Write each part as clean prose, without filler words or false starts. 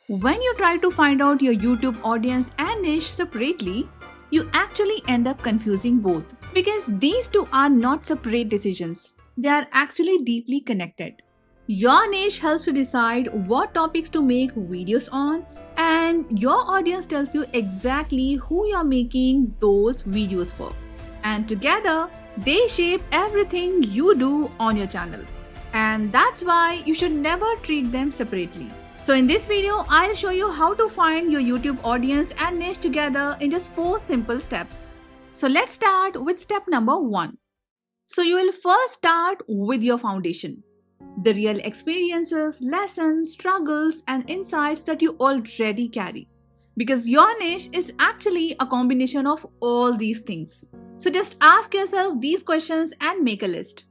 When you try to find out your YouTube audience and niche separately, you actually end up confusing both because these two are not separate decisions. They are actually deeply connected. Your niche helps you decide what topics to make videos on, and your audience tells you exactly who you're making those videos for. And together, they shape everything you do on your channel. And that's why you should never treat them separately. So in this video, I'll show you how to find your YouTube audience and niche together in just 4 simple steps. So let's start with step number 1. So you will first start with your foundation. The real experiences, lessons, struggles, and insights that you already carry. Because your niche is actually a combination of all these things. So just ask yourself these questions and make a list.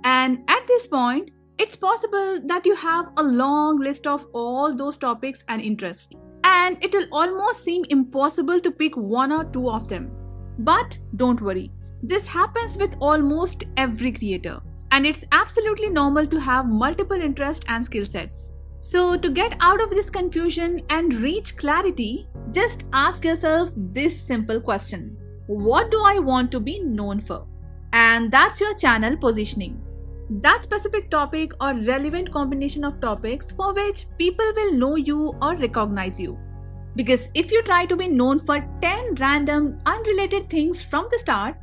And at this point, it's possible that you have a long list of all those topics and interests, and it will almost seem impossible to pick 1 or 2 of them. But don't worry, this happens with almost every creator, and it's absolutely normal to have multiple interests and skill sets. So to get out of this confusion and reach clarity, just ask yourself this simple question: what do I want to be known for? And that's your channel positioning. That specific topic or relevant combination of topics for which people will know you or recognize you. Because if you try to be known for 10 random unrelated things from the start,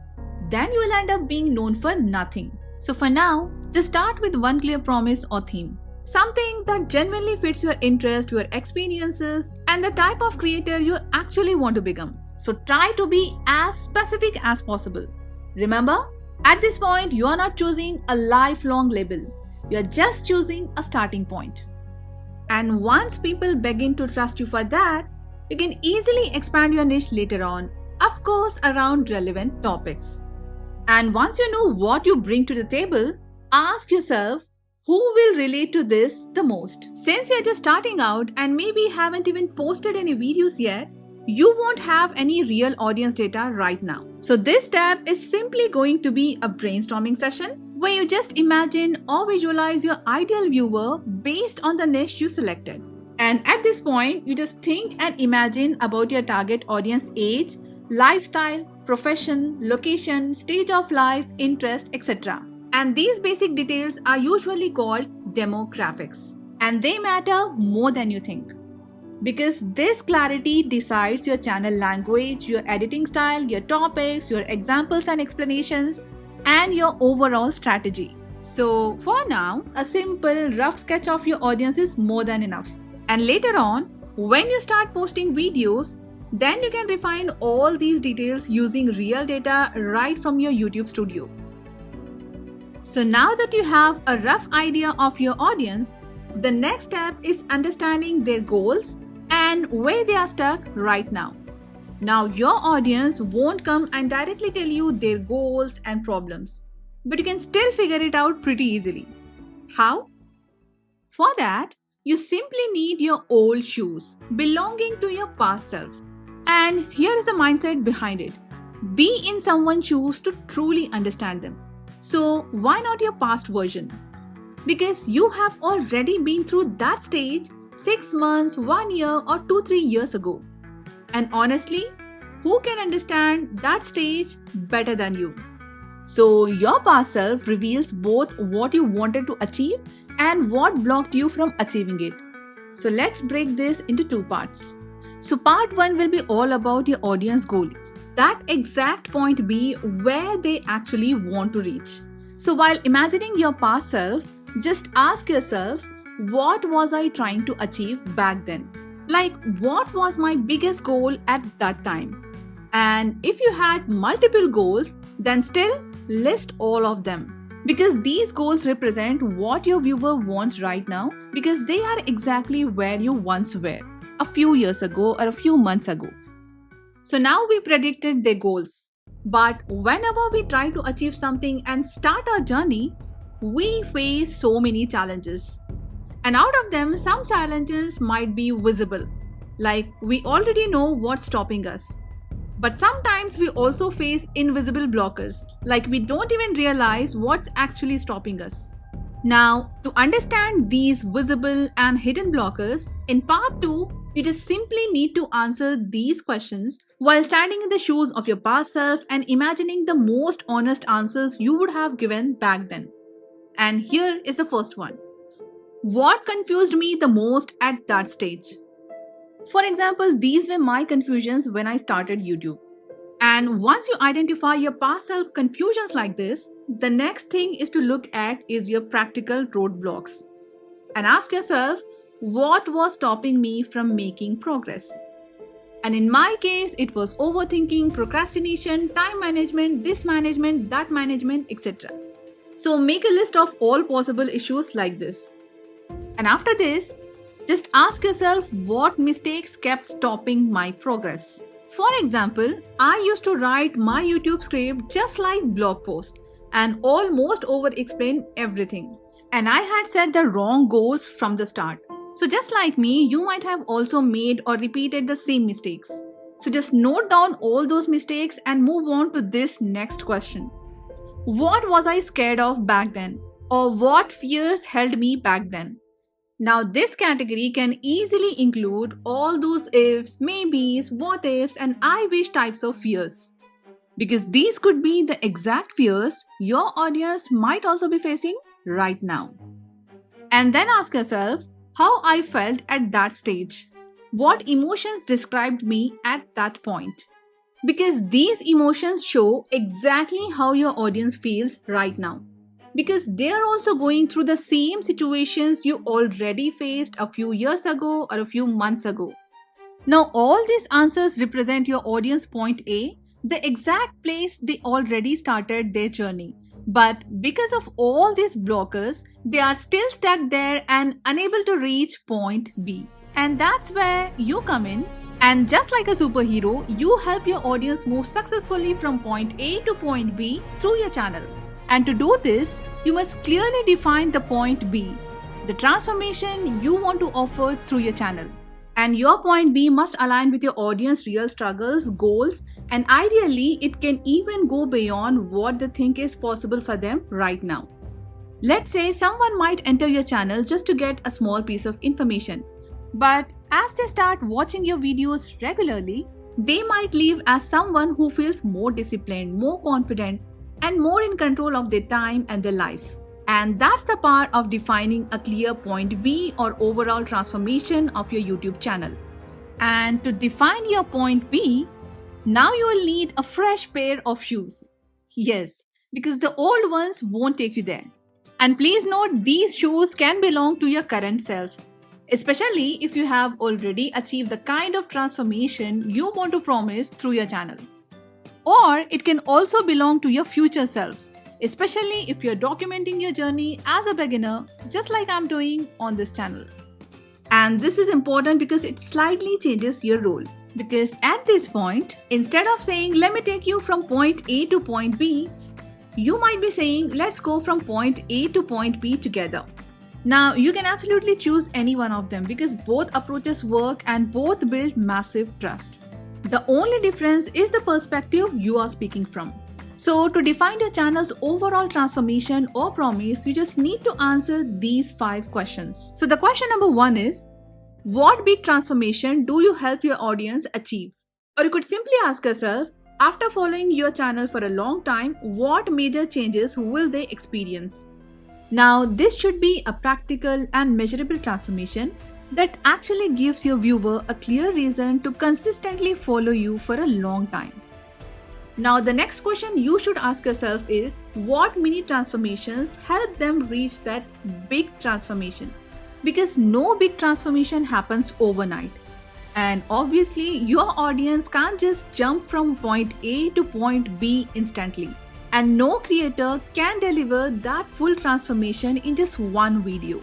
then you will end up being known for nothing. So for now, just start with one clear promise or theme. Something that genuinely fits your interest, your experiences, and the type of creator you actually want to become. So try to be as specific as possible. Remember, at this point, you are not choosing a lifelong label. You are just choosing a starting point. And once people begin to trust you for that, you can easily expand your niche later on, of course, around relevant topics. And once you know what you bring to the table, ask yourself, who will relate to this the most? Since you're just starting out and maybe haven't even posted any videos yet, you won't have any real audience data right now. So this step is simply going to be a brainstorming session where you just imagine or visualize your ideal viewer based on the niche you selected. And at this point, you just think and imagine about your target audience age, lifestyle, profession, location, stage of life, interest, etc. And these basic details are usually called demographics. And they matter more than you think. Because this clarity decides your channel language, your editing style, your topics, your examples and explanations, and your overall strategy. So for now, a simple rough sketch of your audience is more than enough. And later on, when you start posting videos, then you can refine all these details using real data right from your YouTube studio. So now that you have a rough idea of your audience, the next step is understanding their goals and where they are stuck right now. Now, your audience won't come and directly tell you their goals and problems, but you can still figure it out pretty easily. How? For that, you simply need your old shoes belonging to your past self. And here is the mindset behind it. Be in someone's shoes to truly understand them. So why not your past version? Because you have already been through that stage 6 months, 1 year, or 2-3 years ago. And honestly, who can understand that stage better than you? So your past self reveals both what you wanted to achieve and what blocked you from achieving it. So let's break this into 2 parts. So part 1 will be all about your audience goal. That exact point B where they actually want to reach. So while imagining your past self, just ask yourself, what was I trying to achieve back then? Like, what was my biggest goal at that time? And if you had multiple goals, then still list all of them. Because these goals represent what your viewer wants right now, because they are exactly where you once were, a few years ago or a few months ago. So now we predicted their goals. But whenever we try to achieve something and start our journey, we face so many challenges. And out of them, some challenges might be visible, like we already know what's stopping us. But sometimes we also face invisible blockers, like we don't even realize what's actually stopping us. Now, to understand these visible and hidden blockers, in part 2, you just simply need to answer these questions while standing in the shoes of your past self and imagining the most honest answers you would have given back then. And here is the first one. What confused me the most at that stage? For example, these were my confusions when I started YouTube. And once you identify your past self confusions like this, the next thing is to look at is your practical roadblocks. And ask yourself, what was stopping me from making progress? And in my case, it was overthinking, procrastination, time management, this management, that management, etc. So make a list of all possible issues like this. And after this, just ask yourself what mistakes kept stopping my progress. For example, I used to write my YouTube script just like blog post and almost over-explain everything. And I had set the wrong goals from the start. So just like me, you might have also made or repeated the same mistakes. So just note down all those mistakes and move on to this next question. What was I scared of back then? Or what fears held me back then? Now this category can easily include all those ifs, maybes, what ifs and I wish types of fears. Because these could be the exact fears your audience might also be facing right now. And then ask yourself how I felt at that stage. What emotions described me at that point? Because these emotions show exactly how your audience feels right now. Because they are also going through the same situations you already faced a few years ago or a few months ago. Now all these answers represent your audience point A, the exact place they already started their journey. But because of all these blockers, they are still stuck there and unable to reach point B. And that's where you come in. And just like a superhero, you help your audience move successfully from point A to point B through your channel. And to do this, you must clearly define the point B, the transformation you want to offer through your channel. And your point B must align with your audience's real struggles, goals, and ideally, it can even go beyond what they think is possible for them right now. Let's say someone might enter your channel just to get a small piece of information. But as they start watching your videos regularly, they might leave as someone who feels more disciplined, more confident, and more in control of their time and their life. And that's the part of defining a clear point B or overall transformation of your YouTube channel. And to define your point B, now you will need a fresh pair of shoes. Yes, because the old ones won't take you there. And please note, these shoes can belong to your current self, especially if you have already achieved the kind of transformation you want to promise through your channel. Or it can also belong to your future self, especially if you're documenting your journey as a beginner, just like I'm doing on this channel. And this is important because it slightly changes your role. Because at this point, instead of saying, let me take you from point A to point B, you might be saying, let's go from point A to point B together. Now, you can absolutely choose any one of them because both approaches work and both build massive trust. The only difference is the perspective you are speaking from. So, to define your channel's overall transformation or promise, you just need to answer these 5 questions. So, the question number 1 is, what big transformation do you help your audience achieve? Or you could simply ask yourself, after following your channel for a long time, what major changes will they experience? Now, this should be a practical and measurable transformation that actually gives your viewer a clear reason to consistently follow you for a long time. Now, the next question you should ask yourself is, what mini transformations help them reach that big transformation? Because no big transformation happens overnight. And obviously, your audience can't just jump from point A to point B instantly. And no creator can deliver that full transformation in just one video.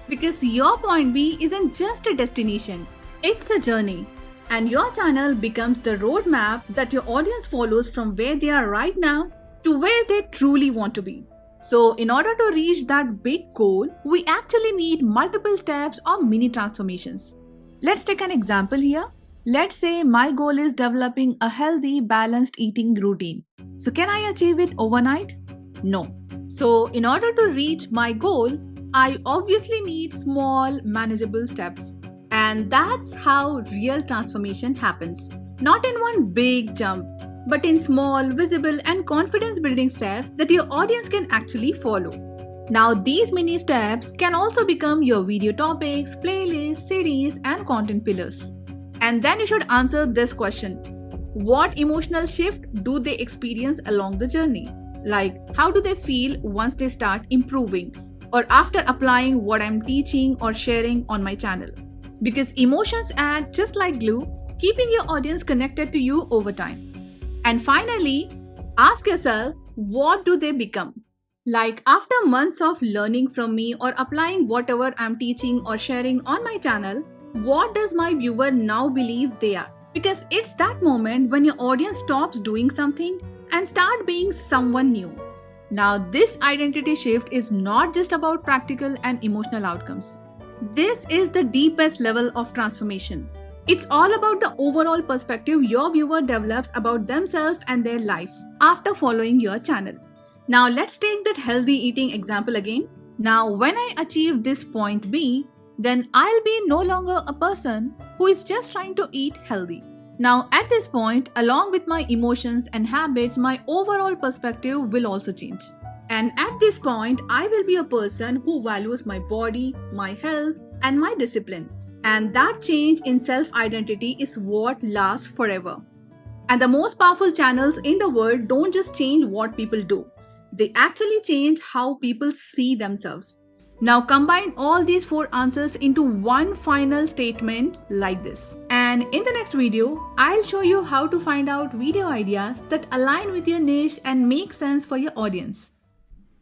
Because your point B isn't just a destination, it's a journey. And your channel becomes the roadmap that your audience follows from where they are right now to where they truly want to be. So in order to reach that big goal, we actually need multiple steps or mini transformations. Let's take an example here. Let's say my goal is developing a healthy, balanced eating routine. So can I achieve it overnight? No. So, in order to reach my goal, I obviously need small, manageable steps. And that's how real transformation happens. Not in one big jump, but in small, visible, and confidence building steps that your audience can actually follow. Now, these mini steps can also become your video topics, playlists, series, and content pillars. And then you should answer this question: what emotional shift do they experience along the journey? Like, how do they feel once they start improving or after applying what I'm teaching or sharing on my channel? Because emotions act just like glue, keeping your audience connected to you over time. And finally, ask yourself, what do they become? Like, after months of learning from me or applying whatever I'm teaching or sharing on my channel, what does my viewer now believe they are? Because it's that moment when your audience stops doing something and start being someone new. Now, this identity shift is not just about practical and emotional outcomes. This is the deepest level of transformation. It's all about the overall perspective your viewer develops about themselves and their life after following your channel. Now, let's take that healthy eating example again. Now, when I achieve this point B, then I'll be no longer a person who is just trying to eat healthy. Now, at this point, along with my emotions and habits, my overall perspective will also change. And at this point, I will be a person who values my body, my health, and my discipline. And that change in self-identity is what lasts forever. And the most powerful channels in the world don't just change what people do. They actually change how people see themselves. Now combine all these 4 answers into one final statement like this. And in the next video, I'll show you how to find out video ideas that align with your niche and make sense for your audience.